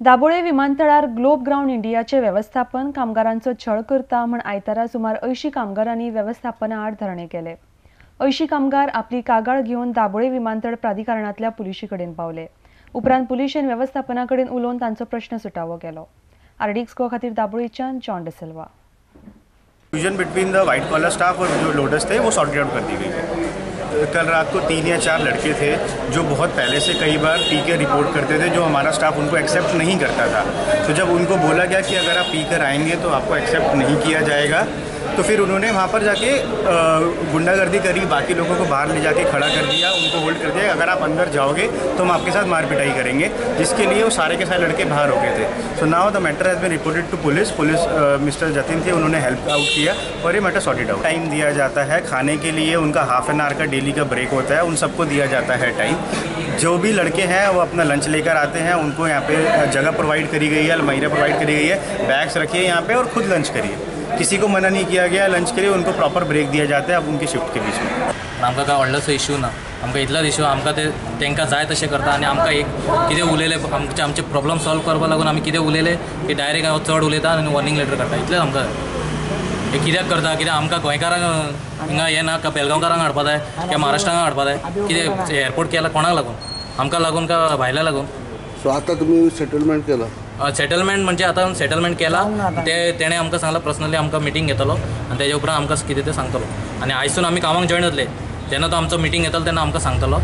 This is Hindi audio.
दाबोळे विमानतळार ग्लोब ग्राउंड इंडियाचे व्यवस्थापन कामगारांचो छळ करता म्हण आयतारा सुमार 80 कामगारांनी व्यवस्थापना आड धरणे केले। 80 कामगार आपली कागाळ घेवन दाबोळे विमानतळ प्राधिकरणातल्या पुलिशे कडेन पावले। उपरांत पुलिशेन व्यवस्थापना कडेन उलोवन तांचो प्रश्न सुटावो केलो। आरडीएक्स खातीर दाबोळेच्यान John D'Silva. Fusion between the white collar staff और जो लोडर्स थे वो सॉर्ट आउट कर दी गई। कल रात को 3 या 4 लड़के थे जो बहुत पहले से कई बार पी के रिपोर्ट करते थे, जो हमारा स्टाफ उनको एक्सेप्ट नहीं करता था। तो जब उनको बोला गया कि अगर आप पी कर आएंगे तो आपको एक्सेप्ट नहीं किया जाएगा, तो फिर उन्होंने वहाँ पर जाके गुंडागर्दी करी, बाकी लोगों को बाहर ले जाके खड़ा कर दिया, उनको होल्ड कर दिया, अगर आप अंदर जाओगे तो हम आपके साथ मार पिटाई करेंगे, जिसके लिए वो सारे के सारे लड़के बाहर हो गए थे। So now the matter has been reported to police. Mister Jatin थे, उन्होंने हेल्प आउट किया और ये मैटर सॉर्टेड आउट। टाइम दिया जाता है खाने के लिए, उनका हाफ एन आवर का डेली का ब्रेक होता है, उन सबको दिया जाता है टाइम। जो भी लड़के हैं वो अपना लंच लेकर आते हैं, उनको यहाँ पे जगह प्रोवाइड करी गई है, अलमारियाँ प्रोवाइड करी गई है, बैग्स रखिए यहाँ पे और खुद लंच करिए। किसी को मना नहीं किया गया लंच के लिए, उनको प्रॉपर ब्रेक दिया जाता है अब उनकी शिफ्ट के बीच में। आमकां काय व्हडलोसो इश्यू ना, आमकां इतलोच इश्यू आमकां तेंकां जाय तशें करता आनी आमकां एक कितें उलयलें आमचे प्रॉब्लम सॉल्व करपा लागून आमी कितें उलयलें की डायरेक्ट हांव चड उलयता आनी वॉर्निंग लेटर काडटा, इतलेंच आमकां हे कित्याक करता, कित्याक आमकां गोंयकारांक हिंगा हें ना, बेळगांवकारांक हाडपा जाय काय महाराष्ट्रांक हाडपा जाय, कितें एअरपोर्ट केला कोणाक लागून, आमकां लागून काय भायल्या लागून। सो आतां तुमी सेटलमेंट केला? सेटलमेंट म्हणजे आतां सेटलमेंट केला, तेणें आमकां सांगला पर्सनली आमकां मिटींग घेतलो आनी तेजे उपरांत आमकां कितें तें सांगतलो आनी आयसून आमी कामाक जॉयन जातले, जेन्ना तो आमचो मिटींग घेतलो तेन्ना आमकां सांगतलो।